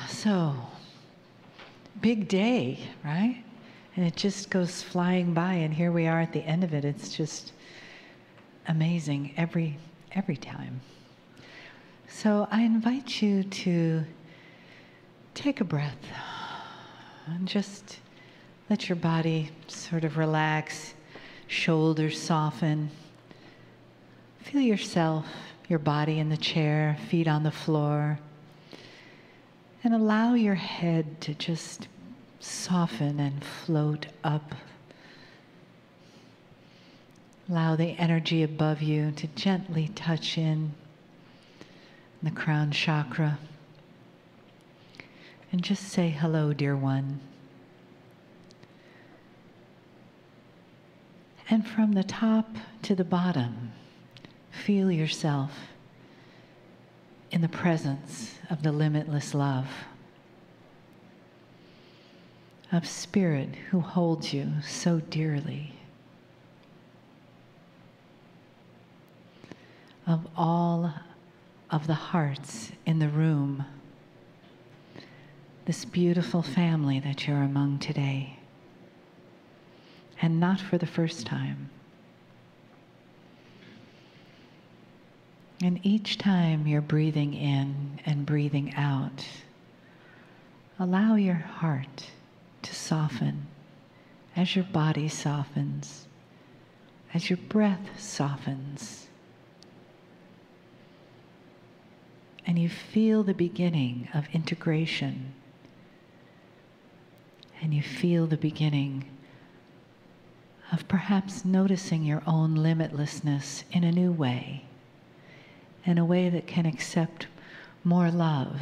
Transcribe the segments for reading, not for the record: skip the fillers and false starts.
So, big day, right? And it just goes flying by, and here we are at the end of it. It's just amazing every time. So I invite you to take a breath and just let your body sort of relax, shoulders soften. Feel yourself, your body in the chair, feet on the floor. And allow your head to just soften and float up. Allow the energy above you to gently touch in the crown chakra. And just say hello, dear one. And from the top to the bottom, feel yourself in the presence of the limitless love of Spirit who holds you so dearly, of all of the hearts in the room, this beautiful family that you're among today, and not for the first time. And each time you're breathing in and breathing out, allow your heart to soften as your body softens, as your breath softens. And you feel the beginning of integration. And you feel the beginning of perhaps noticing your own limitlessness in a new way. In a way that can accept more love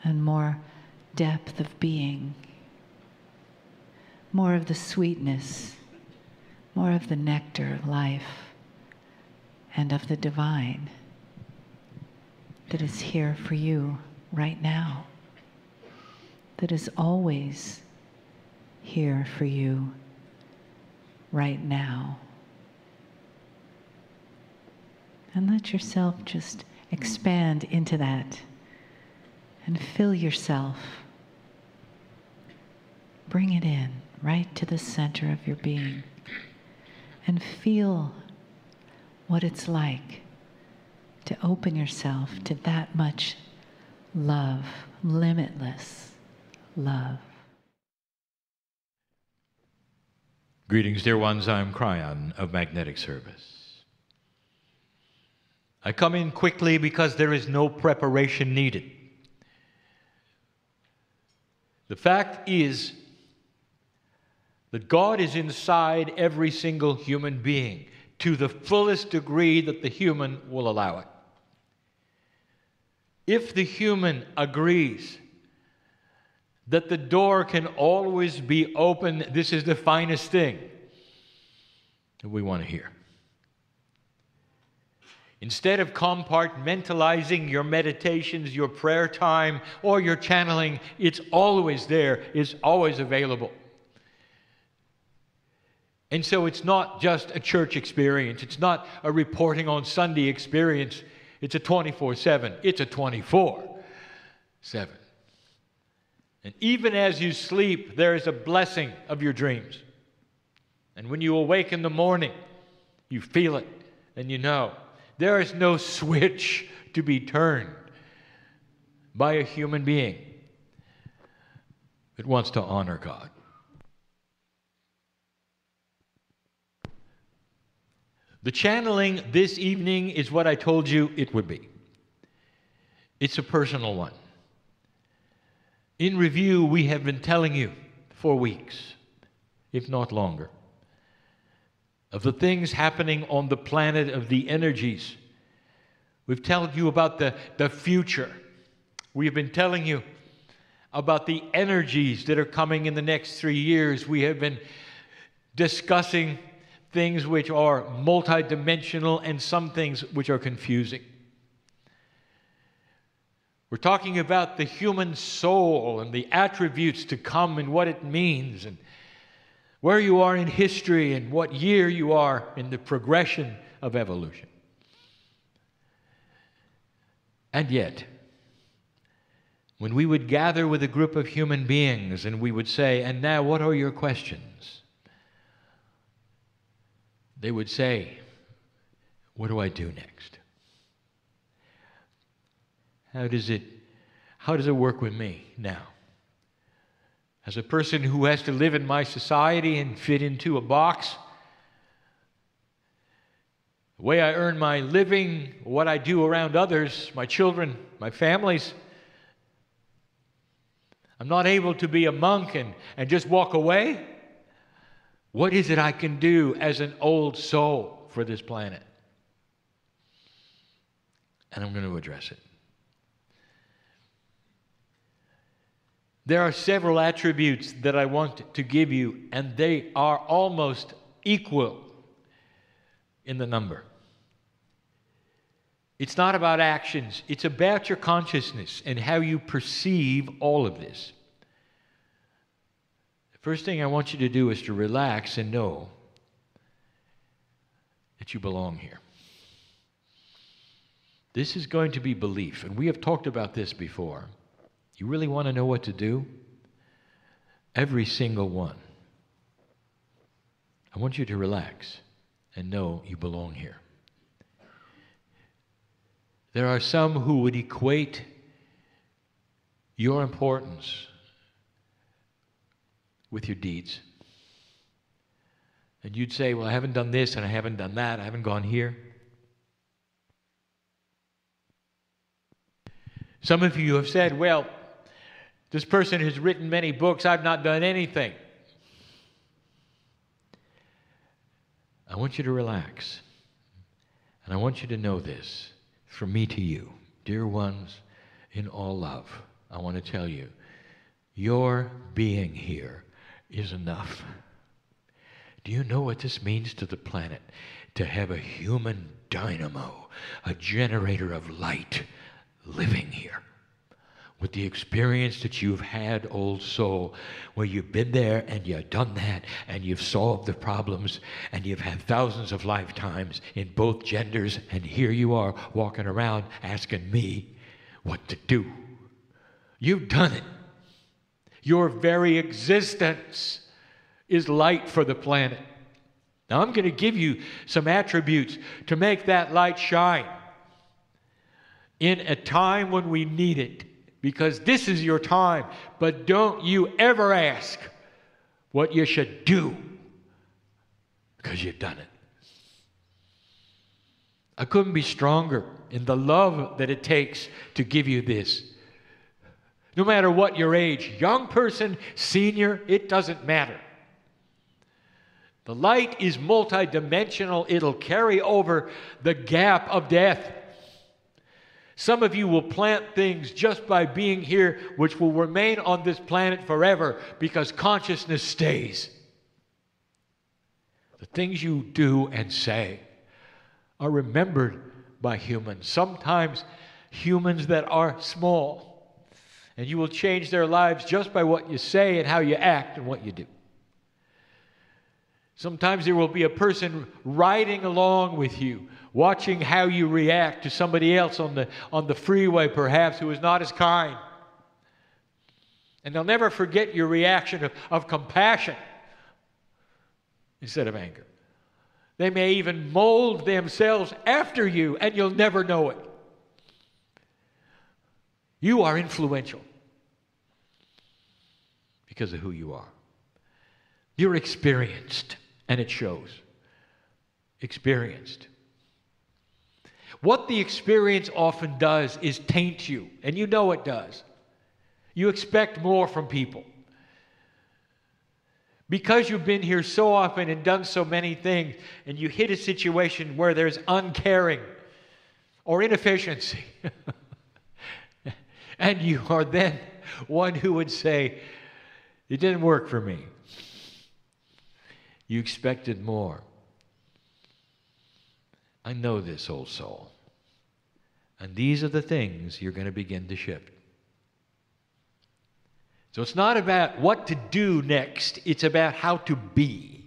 and more depth of being, more of the sweetness, more of the nectar of life and of the divine that is here for you right now, that is always here for you right now. And let yourself just expand into that and fill yourself. Bring it in right to the center of your being and feel what it's like to open yourself to that much love, limitless love. Greetings, dear ones. I'm Kryon of Magnetic Service. I come in quickly because there is no preparation needed. The fact is that God is inside every single human being to the fullest degree that the human will allow it. If the human agrees that the door can always be open, this is the finest thing that we want to hear. Instead of compartmentalizing your meditations, your prayer time, or your channeling, it's always there, it's always available. And so it's not just a church experience, it's not a reporting on Sunday experience, it's a 24/7, it's a 24/7. And even as you sleep, there is a blessing of your dreams. And when you awake in the morning, you feel it and you know. There is no switch to be turned by a human being that wants to honor God. The channeling this evening is what I told you it would be. It's a personal one. In review, we have been telling you for weeks, if not longer, of the things happening on the planet, of the energies. We've told you about the future. We've been telling you about the energies that are coming in the next 3 years. We have been discussing things which are multidimensional and some things which are confusing. We're talking about the human soul and the attributes to come and what it means and where you are in history and what year you are in the progression of evolution. And yet, when we would gather with a group of human beings and we would say, "And now, what are your questions?" They would say, "What do I do next? How does it work with me now? As a person who has to live in my society and fit into a box, the way I earn my living, what I do around others, my children, my families, I'm not able to be a monk and just walk away. What is it I can do as an old soul for this planet?" And I'm going to address it. There are several attributes that I want to give you, and they are almost equal in the number. It's not about actions. It's about your consciousness and how you perceive all of this. The first thing I want you to do is to relax and know that you belong here. This is going to be belief, and we have talked about this before. You really want to know what to do? Every single one. I want you to relax and know you belong here. There are some who would equate your importance with your deeds. And you'd say, "Well, I haven't done this and I haven't done that. I haven't gone here." Some of you have said, "Well, this person has written many books. I've not done anything." I want you to relax. And I want you to know this. From me to you, dear ones, in all love, I want to tell you, your being here is enough. Do you know what this means to the planet? To have a human dynamo, a generator of light, living here. With the experience that you've had, old soul, where you've been there and you've done that and you've solved the problems and you've had thousands of lifetimes in both genders, and here you are walking around asking me what to do. You've done it. Your very existence is light for the planet. Now I'm going to give you some attributes to make that light shine in a time when we need it. Because this is your time. But don't you ever ask what you should do, because you've done it. I couldn't be stronger in the love that it takes to give you this. No matter what your age, young person, senior, it doesn't matter. The light is multidimensional. It'll carry over the gap of death. Some of you will plant things just by being here, which will remain on this planet forever, because consciousness stays. The things you do and say are remembered by humans, sometimes humans that are small. And you will change their lives just by what you say and how you act and what you do. Sometimes there will be a person riding along with you, watching how you react to somebody else on the freeway, perhaps, who is not as kind. And they'll never forget your reaction of compassion instead of anger. They may even mold themselves after you, and you'll never know it. You are influential because of who you are. You're experienced, and it shows. Experienced. What the experience often does is taint you, and you know it does. You expect more from people. Because you've been here so often and done so many things, and you hit a situation where there's uncaring or inefficiency, and you are then one who would say, "It didn't work for me." You expected more. I know this, old soul. And these are the things you're going to begin to shift. So it's not about what to do next. It's about how to be.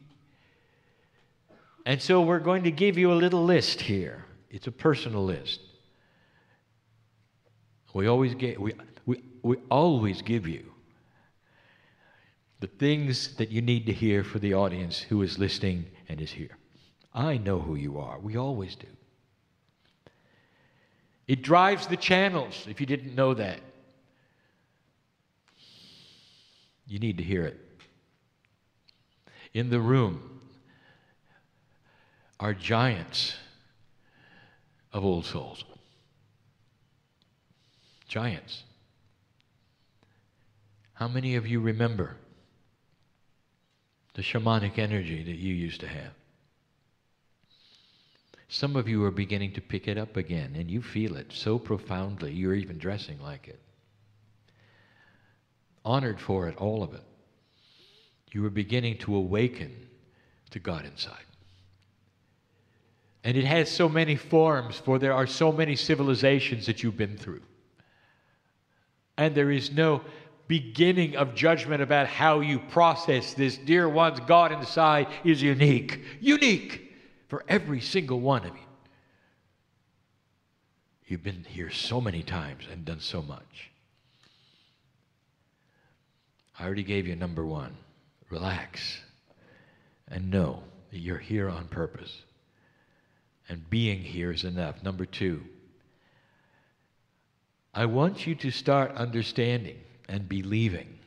And so we're going to give you a little list here. It's a personal list. We always give you the things that you need to hear for the audience who is listening and is here. I know who you are. We always do. It drives the channels, if you didn't know that. You need to hear it. In the room are giants of old souls. Giants. How many of you remember the shamanic energy that you used to have? Some of you are beginning to pick it up again, and you feel it so profoundly, you're even dressing like it. Honored for it, all of it. You are beginning to awaken to God inside. And it has so many forms, for there are so many civilizations that you've been through. And there is no beginning of judgment about how you process this. Dear ones, God inside is unique. Unique for every single one of you. You've been here so many times and done so much. I already gave you number one. Relax and know that you're here on purpose. And being here is enough. Number two, I want you to start understanding and believing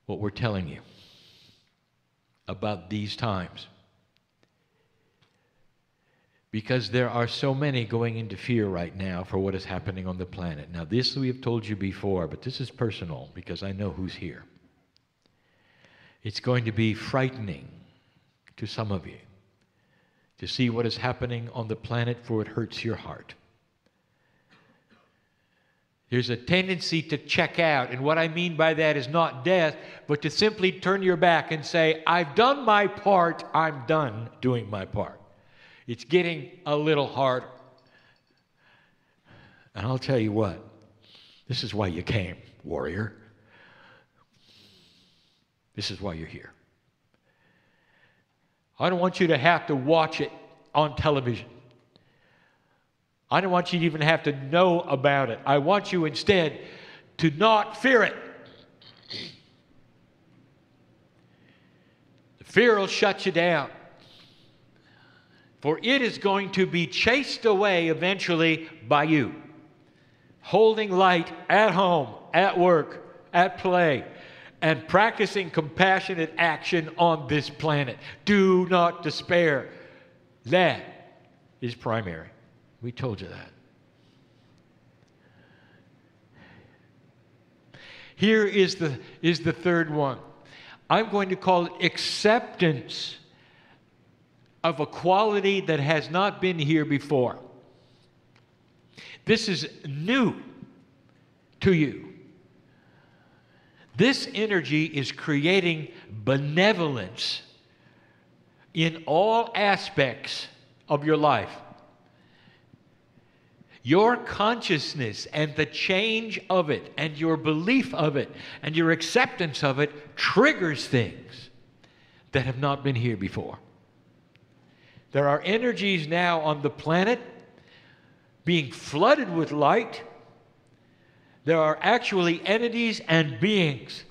what we're telling you about these times. Because there are so many going into fear right now for what is happening on the planet. Now, this we have told you before, but this is personal because I know who's here. It's going to be frightening to some of you to see what is happening on the planet, for it hurts your heart. There's a tendency to check out, and what I mean by that is not death, but to simply turn your back and say, I've done my part, I'm done doing my part. It's getting a little harder. And I'll tell you what, this is why you came, warrior. This is why you're here. I don't want you to have to watch it on television. I don't want you to even have to know about it. I want you instead to not fear it. The fear will shut you down. For it is going to be chased away eventually by you. Holding light at home, at work, at play, and practicing compassionate action on this planet. Do not despair. That is primary. We told you that. Here is the third one. I'm going to call it acceptance of a quality that has not been here before. This is new to you. This energy is creating benevolence in all aspects of your life. Your consciousness and the change of it and your belief of it and your acceptance of it triggers things that have not been here before. There are energies now on the planet being flooded with light. There are actually entities and beings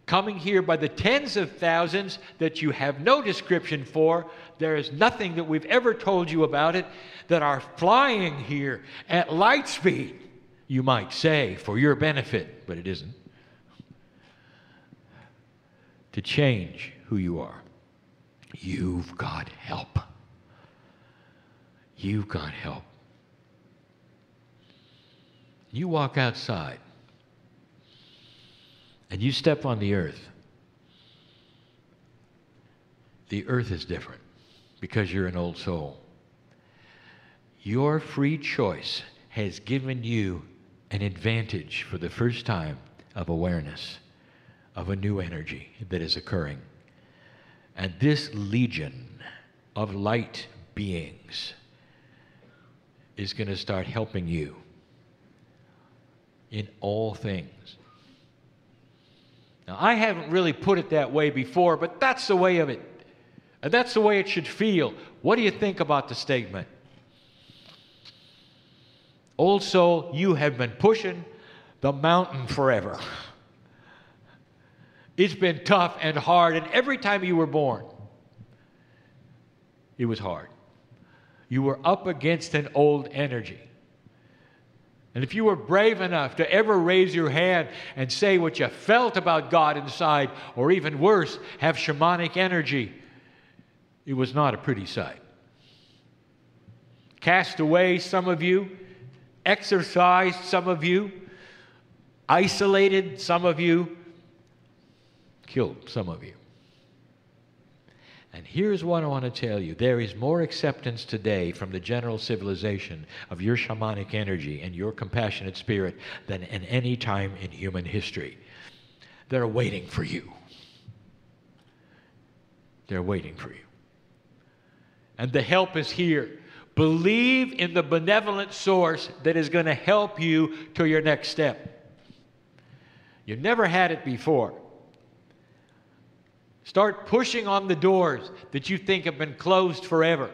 coming here by the tens of thousands that you have no description for. There is nothing that we've ever told you about it, that are flying here at light speed, you might say, for your benefit, but it isn't, to change who you are. You've got help. You've got help. You walk outside and you step on the earth. The earth is different because you're an old soul. Your free choice has given you an advantage for the first time of awareness of a new energy that is occurring. And this legion of light beings is going to start helping you in all things. Now, I haven't really put it that way before, but that's the way of it. And that's the way it should feel. What do you think about the statement? Old soul, you have been pushing the mountain forever. It's been tough and hard, and every time you were born, it was hard. You were up against an old energy. And if you were brave enough to ever raise your hand and say what you felt about God inside, or even worse, have shamanic energy, it was not a pretty sight. Cast away, some of you, exorcised, some of you, isolated, some of you, killed, some of you. And here's what I want to tell you. There is more acceptance today from the general civilization of your shamanic energy and your compassionate spirit than in any time in human history. They're waiting for you. They're waiting for you. And the help is here. Believe in the benevolent source that is going to help you to your next step. You've never had it before. Start pushing on the doors that you think have been closed forever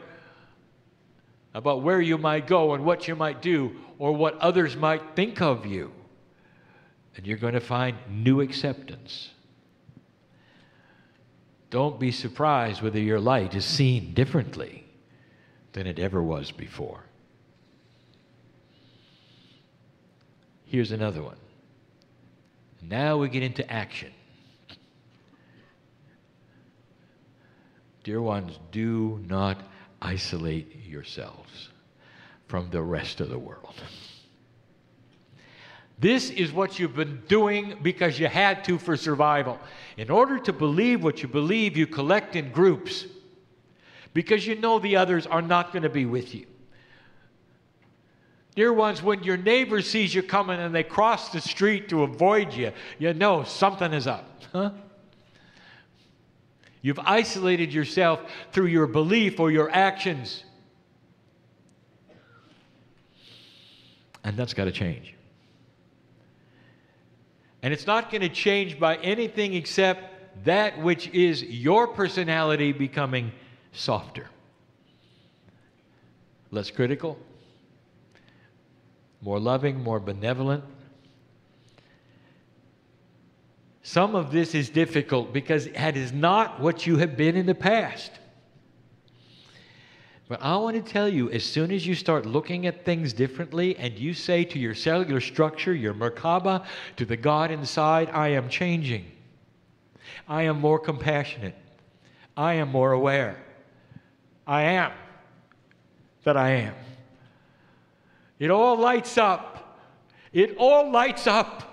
about where you might go and what you might do or what others might think of you. And you're going to find new acceptance. Don't be surprised whether your light is seen differently than it ever was before. Here's another one. Now we get into action. Dear ones, do not isolate yourselves from the rest of the world. This is what you've been doing because you had to for survival. In order to believe what you believe, you collect in groups because you know the others are not going to be with you. Dear ones, when your neighbor sees you coming and they cross the street to avoid you, you know something is up. Huh? You've isolated yourself through your belief or your actions. And that's got to change. And it's not going to change by anything except that which is your personality becoming softer. Less critical, more loving, more benevolent. Some of this is difficult because it is not what you have been in the past. But I want to tell you, as soon as you start looking at things differently and you say to your cellular structure, your Merkaba, to the God inside, I am changing. I am more compassionate. I am more aware. I am that I am. It all lights up. It all lights up.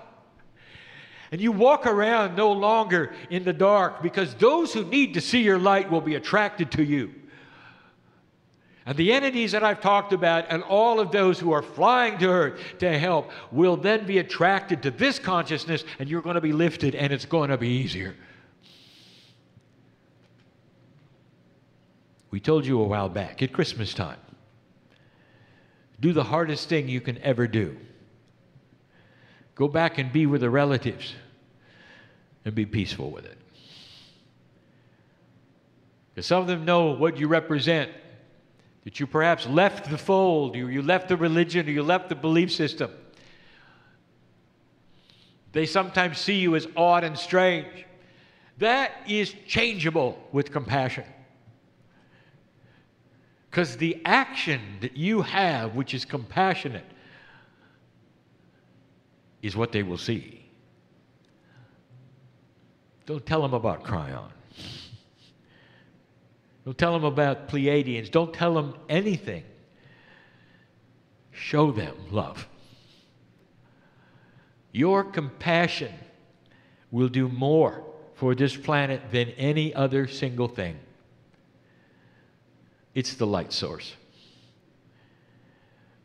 And you walk around no longer in the dark because those who need to see your light will be attracted to you. And the entities that I've talked about and all of those who are flying to earth to help will then be attracted to this consciousness, and you're going to be lifted and it's going to be easier. We told you a while back at Christmas time, do the hardest thing you can ever do. Go back and be with the relatives and be peaceful with it. Because some of them know what you represent, that you perhaps left the fold, or you left the religion, or you left the belief system. They sometimes see you as odd and strange. That is changeable with compassion. Because the action that you have, which is compassionate, is what they will see. Don't tell them about Kryon. Don't tell them about Pleiadians. Don't tell them anything. Show them love. Your compassion will do more for this planet than any other single thing. It's the light source.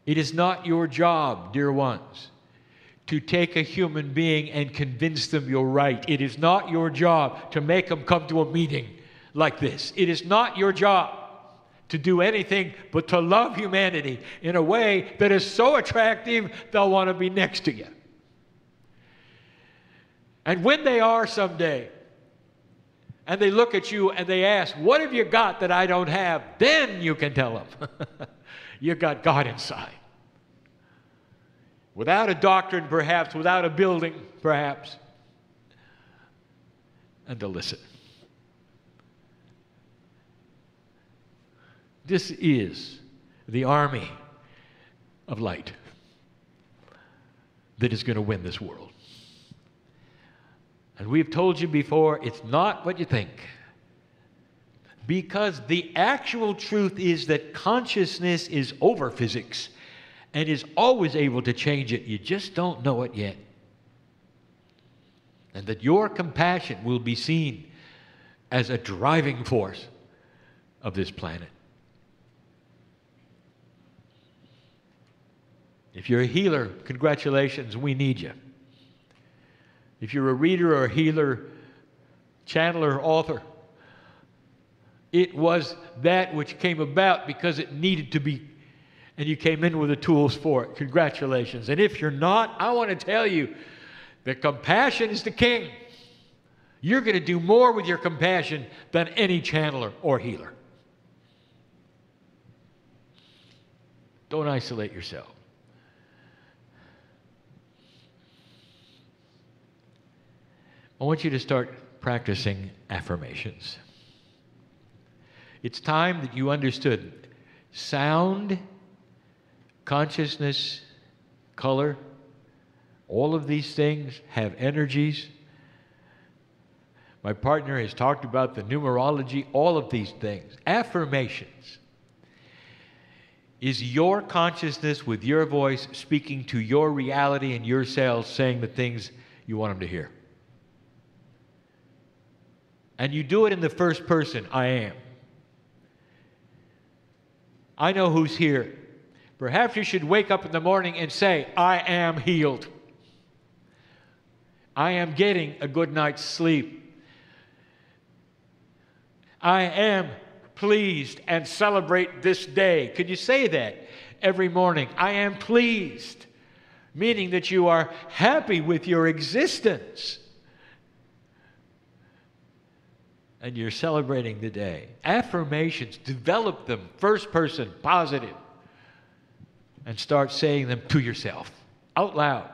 It is not your job, dear ones, to take a human being and convince them you're right. It is not your job to make them come to a meeting like this. It is not your job to do anything but to love humanity in a way that is so attractive they'll want to be next to you. And when they are someday, and they look at you and they ask, what have you got that I don't have? Then you can tell them, you got God inside. without a doctrine perhaps, without a building perhaps, and to listen. This is the army of light that is going to win this world. And we've told you before, it's not what you think. Because the actual truth is that consciousness is over physics and is always able to change it. You just don't know it yet. And that your compassion will be seen as a driving force of this planet. If you're a healer, congratulations, we need you. If you're a reader or a healer, channeler, author, it was that which came about because it needed to be, and you came in with the tools for it. Congratulations. And if you're not, I want to tell you that compassion is the king. You're going to do more with your compassion than any channeler or healer. Don't isolate yourself. I want you to start practicing affirmations. It's time that you understood sound, consciousness, color, all of these things have energies. My partner has talked about the numerology, all of these things. Affirmations is your consciousness with your voice speaking to your reality and your cells, saying the things you want them to hear. And you do it in the first person, I am. I know who's here. Perhaps you should wake up in the morning and say, I am healed. I am getting a good night's sleep. I am pleased and celebrate this day. Could you say that every morning? I am pleased, meaning that you are happy with your existence. And you're celebrating the day. Affirmations, develop them, first person, positive, and start saying them to yourself, out loud.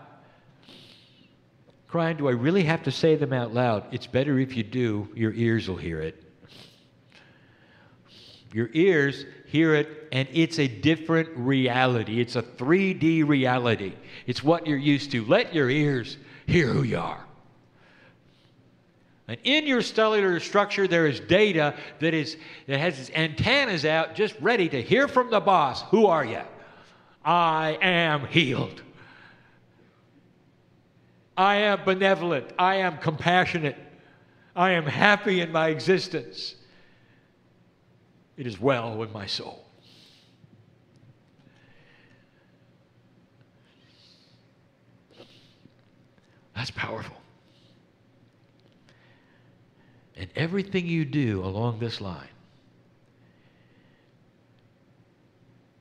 Kryon, do I really have to say them out loud? It's better if you do. Your ears will hear it. Your ears hear it, and it's a different reality. It's a 3D reality. It's what you're used to. Let your ears hear who you are. And in your cellular structure, there is data that has its antennas out, just ready to hear from the boss. Who are you? I am healed. I am benevolent. I am compassionate. I am happy in my existence. It is well with my soul. That's powerful. And everything you do along this line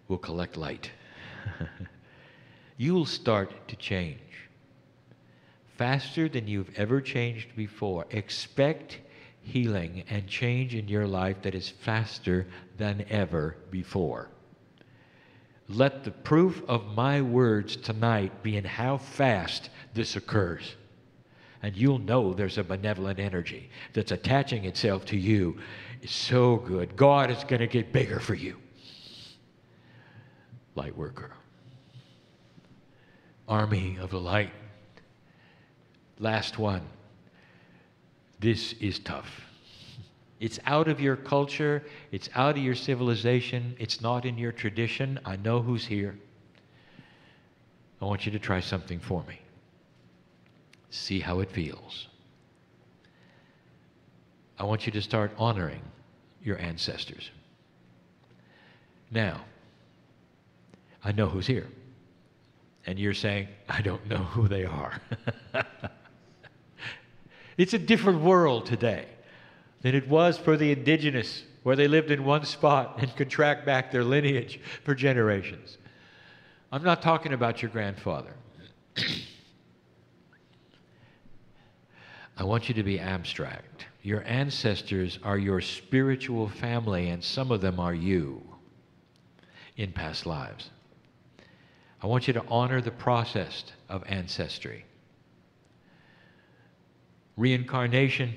will collect light. You will start to change faster than you've ever changed before. Expect healing and change in your life that is faster than ever before. Let the proof of my words tonight be in how fast this occurs. And you'll know there's a benevolent energy that's attaching itself to you. It's so good. God is going to get bigger for you. Light worker. Army of the light. Last one. This is tough. It's out of your culture. It's out of your civilization. It's not in your tradition. I know who's here. I want you to try something for me. See how it feels. I want you to start honoring your ancestors. Now, I know who's here. And you're saying, I don't know who they are. It's a different world today than it was for the indigenous, where they lived in one spot and could track back their lineage for generations. I'm not talking about your grandfather. I want you to be abstract. Your ancestors are your spiritual family, and some of them are you in past lives. I want you to honor the process of ancestry. Reincarnation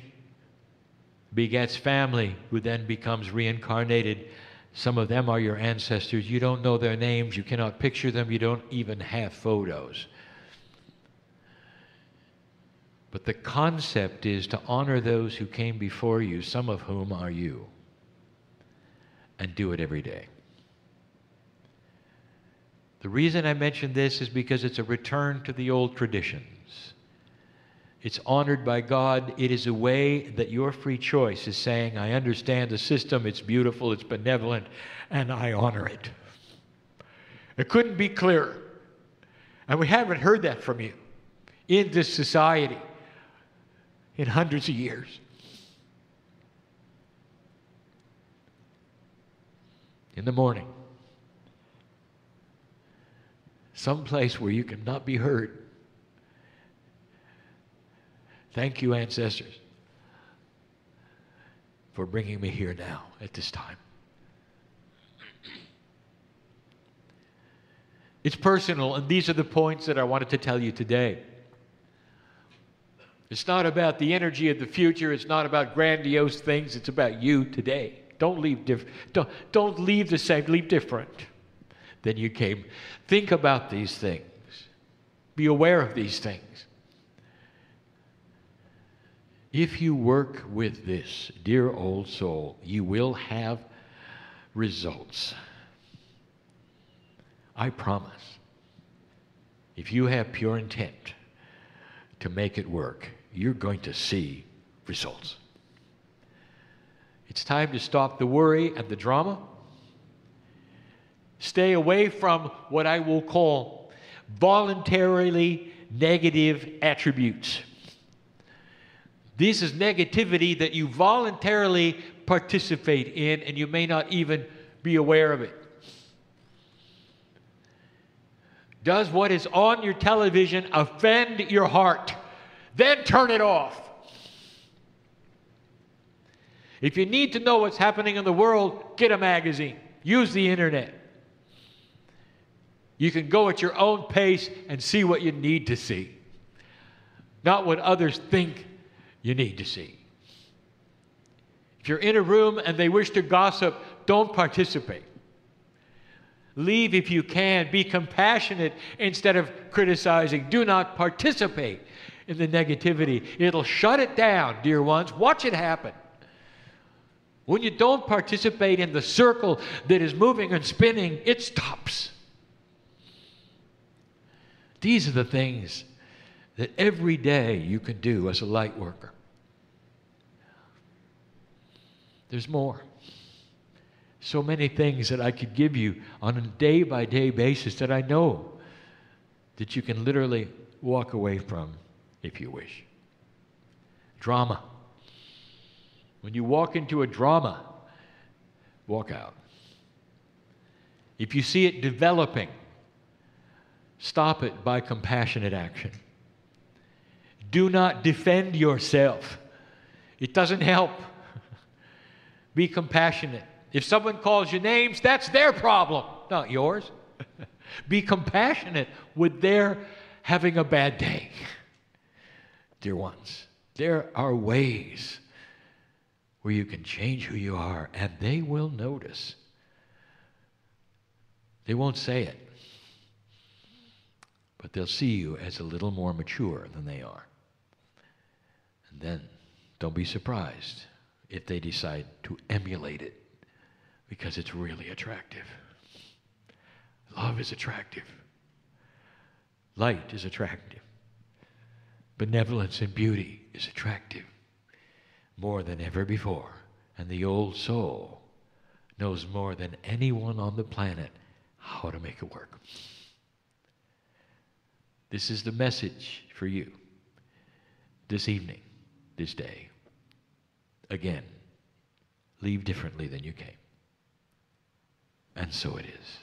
begets family, who then becomes reincarnated. Some of them are your ancestors. You don't know their names. You cannot picture them. You don't even have photos. But the concept is to honor those who came before you, some of whom are you, and do it every day. The reason I mention this is because it's a return to the old traditions. It's honored by God. It is a way that your free choice is saying, I understand the system, it's beautiful, it's benevolent, and I honor it. It couldn't be clearer. And we haven't heard that from you in this society in hundreds of years. In the morning, someplace where you cannot be heard. Thank you, ancestors, for bringing me here now at this time. It's personal, and these are the points that I wanted to tell you today. It's not about the energy of the future. It's not about grandiose things. It's about you today. Don't leave don't leave the same. Leave different than you came. Think about these things. Be aware of these things. If you work with this, dear old soul, you will have results. I promise. If you have pure intent to make it work, you're going to see results. It's time to stop the worry and the drama. Stay away from what I will call voluntarily negative attributes. This is negativity that you voluntarily participate in, and you may not even be aware of it. Does what is on your television offend your heart? Then turn it off. If you need to know what's happening in the world, get a magazine. Use the internet. You can go at your own pace and see what you need to see, not what others think you need to see. If you're in a room and they wish to gossip, don't participate. Leave if you can. Be compassionate instead of criticizing. Do not participate in the negativity. It'll shut it down, dear ones. Watch it happen. When you don't participate in the circle that is moving and spinning, it stops. These are the things that every day you can do as a light worker. There's more. So many things that I could give you on a day-by-day basis that I know that you can literally walk away from if you wish. Drama. When you walk into a drama, walk out. If you see it developing, stop it by compassionate action. Do not defend yourself. It doesn't help. Be compassionate. If someone calls you names, that's their problem, not yours. Be compassionate with their having a bad day. Dear ones, there are ways where you can change who you are, and they will notice. They won't say it, but they'll see you as a little more mature than they are. And then don't be surprised if they decide to emulate it, because it's really attractive. Love is attractive. Light is attractive. Benevolence and beauty is attractive more than ever before. And the old soul knows more than anyone on the planet how to make it work. This is the message for you this evening, this day. Again, leave differently than you came. And so it is.